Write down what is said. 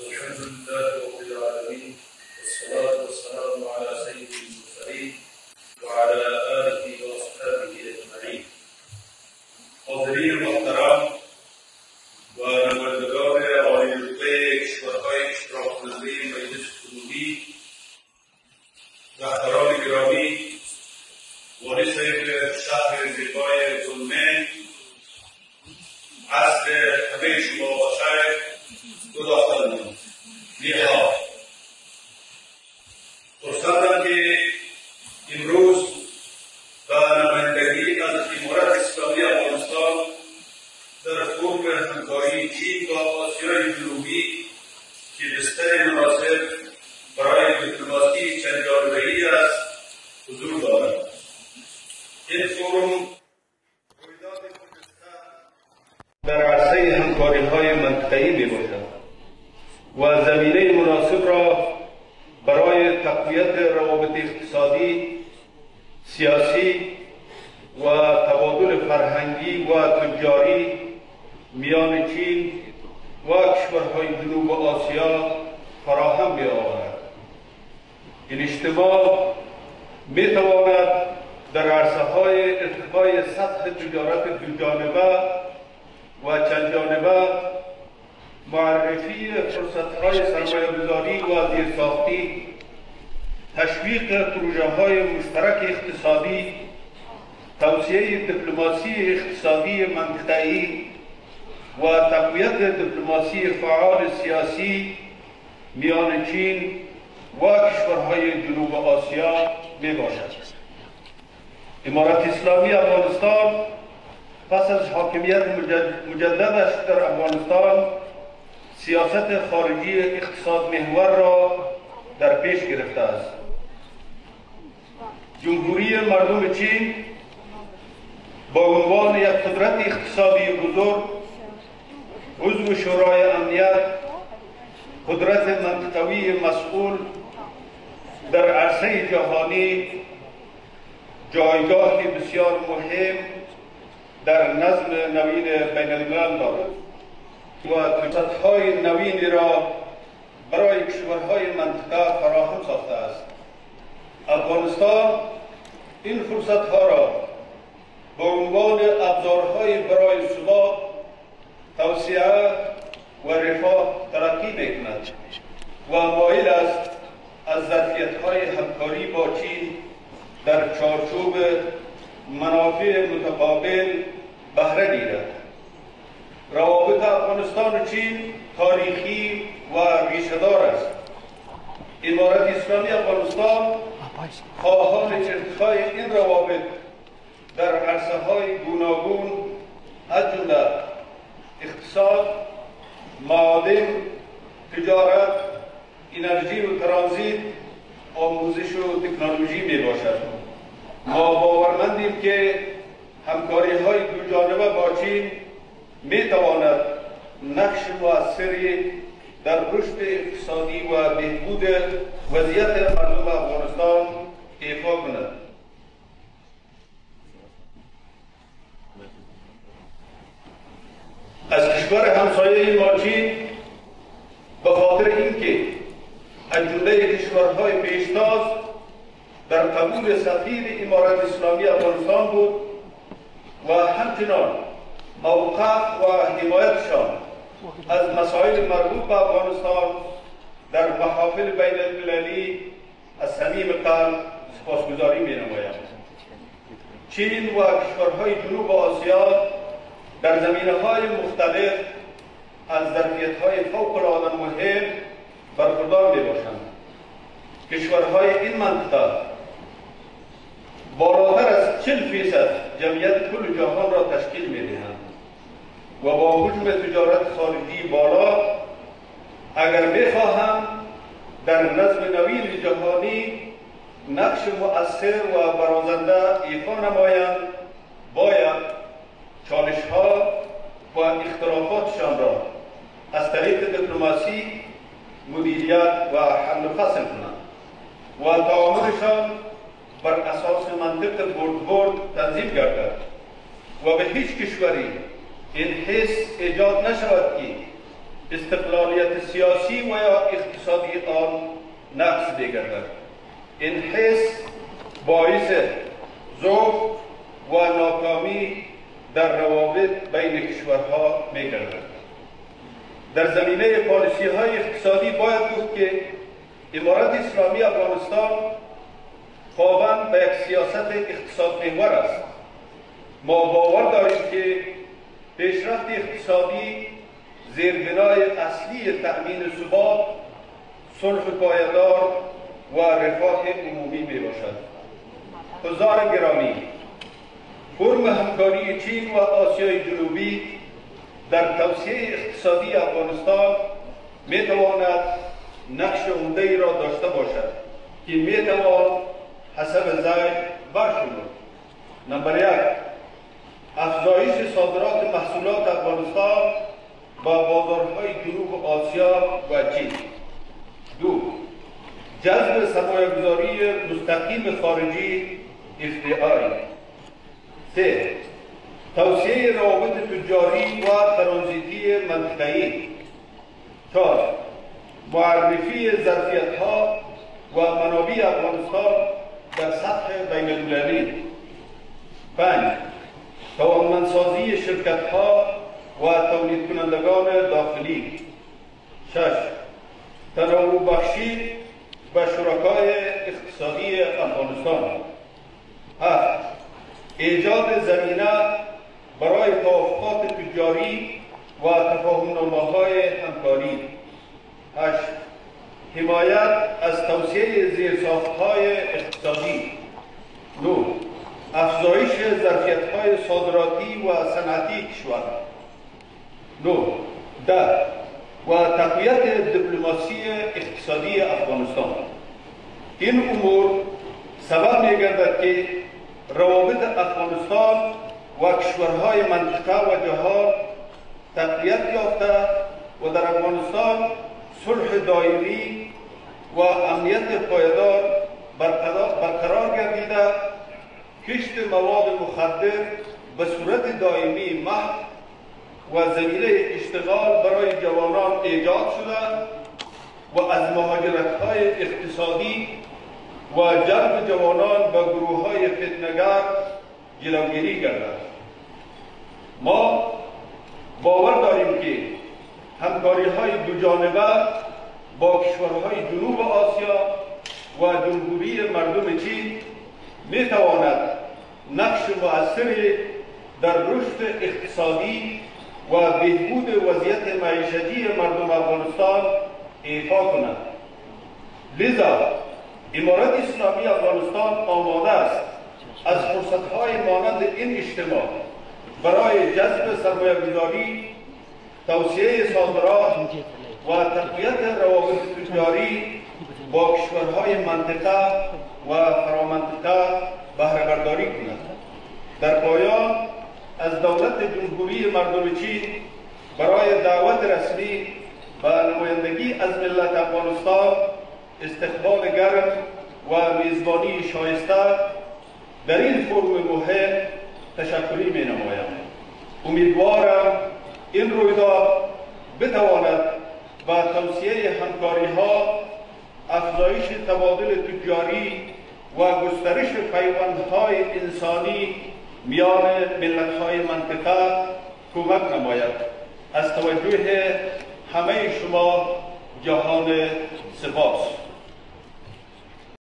الحمد لله رب العالمين والصلاة والسلام على سيد المرسلين وعلى آله وأصحابه أجمعين. حاضرین محترم و نمایندگان عالی‌رتبه کشورهای اشتراک کننده مجلس عمومی، رهبران گرامی، والی صاحب شهر زیبای زلمه، عصر همه شما بخیر. good afternoon. نیها فرصتم که امروز به نمایندگی از امارت اسلامی افغانستان در فرم همکاری چین و آسیای جنوبی که بستر مناسب برای دیپلماسی چندجانبه‌ای است حضور دارم. این فرم در عرصه همکاری‌های منطقه‌ای می‌باشد و زمینه مناسب را برای تقویت روابط اقتصادی، سیاسی و تبادل فرهنگی و تجاری میان چین و کشورهای جنوب آسیا فراهم می‌آورد. این اجتماع می‌تواند در عرصه‌های ارتقای سطح تجارت دوجانبه و چند جانبه، معرفی فرصت‌های سرمایه‌گذاری و زیرساختی، تشویق پروژه‌های مشترک اقتصادی، توسعه دیپلماسی اقتصادی منطقه‌ای و تقویت دیپلماسی فعال سیاسی میان چین و کشورهای جنوب آسیا میباشد. امارت اسلامی افغانستان پس از حاکمیت مجددش در افغانستان سیاست خارجی اقتصاد محور را در پیش گرفته است. جمهوری مردم چین با عنوان یک قدرت اقتصادی بزرگ، عضو شورای امنیت، قدرت منطقوی مسئول در عرصه جهانی جایگاه بسیار مهم در نظم نوین بین الملل دارد و فرصت‌های نوینی را برای کشورهای منطقه فراهم ساخته است. افغانستان این فرصت‌ها را به عنوان ابزارهای برای ثبات، توسعه و رفاه تلقی می‌کند و مایل است از ظرفیت‌های همکاری با چین در چارچوب منافع متقابل بهره گیرد. روابط افغانستان و چین تاریخی و ریشه‌دار است. امارت اسلامی افغانستان خواهان ارتقای این روابط در عرصه‌های گوناگون از جمله اقتصاد، معادن، تجارت، انرژی و ترانزیت، آموزش و تکنولوژی میباشد. ما باورمندیم که همکاری‌های دوجانبه با چین می‌تواند نقش مؤثری در رشد اقتصادی و بهبود وضعیت مردم افغانستان ایفا کند. از کشور همسایه ما چین به خاطر اینکه از جمله کشورهای پیشتاز در قبول سفیر امارت اسلامی افغانستان بود و همچنان موقف و حمایتشان از مسائل مربوط به افغانستان در محافل بین المللی از صمیم قلب سپاسگزاری می‌نمایم. چین و کشورهای جنوب آسیا در زمینه‌های مختلف از ظرفیت‌های فوق‌العاده مهم برخوردار می‌باشند. کشورهای این منطقه بالاتر از 40% جمعیت کل جهان را تشکیل می‌دهند و با حجم تجارت خارجی بالا اگر می‌خواهند در نظم نوین جهانی نقش مؤثر و برازنده ایفا نمایند، باید چالش‌ها و اختلافاتشان را از طریق دیپلماسی مدیریت و حل و فصل کنند و تعاملشان بر اساس منطق برد تنظیم گردد و به هیچ کشوری این حس ایجاد نشود که استقلالیت سیاسی و یا اقتصادی آن نقص بگردد. این حس باعث ضعف و ناکامی در روابط بین کشورها می‌گردد. در زمینه پالیسی‌های اقتصادی باید گفت که امارت اسلامی افغانستان پابند به یک سیاست اقتصاد محور است. ما باور داریم که پیشرفت اقتصادی زیربنای اصلی تأمین ثبات، صلح پایدار و رفاه عمومی میباشد. حضار گرامی، فرم همکاری چین و آسیای جنوبی در توسعه اقتصادی افغانستان میتواند نقش عمده‌ای را داشته باشد که میتوان حسب ذیل برشمرد. نمبر 1، افزایش صادرات محصولات افغانستان با بازارهای جنوب آسیا و چین. 2، جذب سرمایه‌گذاری مستقیم خارجی FDI. 3، توسعه روابط تجاری و ترانزیتی منطقه‌ای. 4، معرفی ظرفیت‌ها و منابع افغانستان در سطح بین‌المللی. 5، توانمندسازی شرکت‌ها و تولید کنندگان داخلی. 6، تنوع بخشی به شرکای اقتصادی افغانستان. 7، ایجاد زمینه برای توافقات تجاری و تفاهم‌نامه‌های همکاری. 8، حمایت از توسعه زیرساخت‌های اقتصادی. 9، افزایش ظرفیت‌های صادراتی و صنعتی کشور. 9، و تقویت دیپلماسی اقتصادی افغانستان. این امور سبب می‌گردد که روابط افغانستان و کشورهای منطقه و جهان تقویت یافته و در افغانستان صلح دائمی و امنیت پایدار برقرار گردیده، کشت مواد مخدر به صورت دائمی محو و زمینه اشتغال برای جوانان ایجاد شده و از مهاجرت‌های اقتصادی و جلب جوانان به گروه‌های فتنه‌گر جلوگیری گردد. ما باور داریم که همکاری‌های دوجانبه با کشورهای جنوب آسیا و جمهوری مردم چین می‌تواند نقش مؤثری در رشد اقتصادی و بهبود وضعیت معیشتی مردم افغانستان ایفا کند. لذا امارت اسلامی افغانستان آماده است از فرصت‌های مانند این اجتماع برای جذب سرمایه‌گذاری، توسعه صادرات و تقویت روابط تجاری با کشورهای منطقه و فرامنطقه بهره برداری کند. در پایان از دولت جمهوری مردم چین برای دعوت رسمی و نمایندگی از ملت افغانستان استقبال گرم و میزبانی شایسته در این فرم مهم تشکری می نمایم. امیدوارم این رویداد بتواند با توسعه همکاری‌ها، افزایش تبادل تجاری و گسترش پیوندهای انسانی میان ملت‌های منطقه کمک نماید. از توجه همه شما جهان سپاس.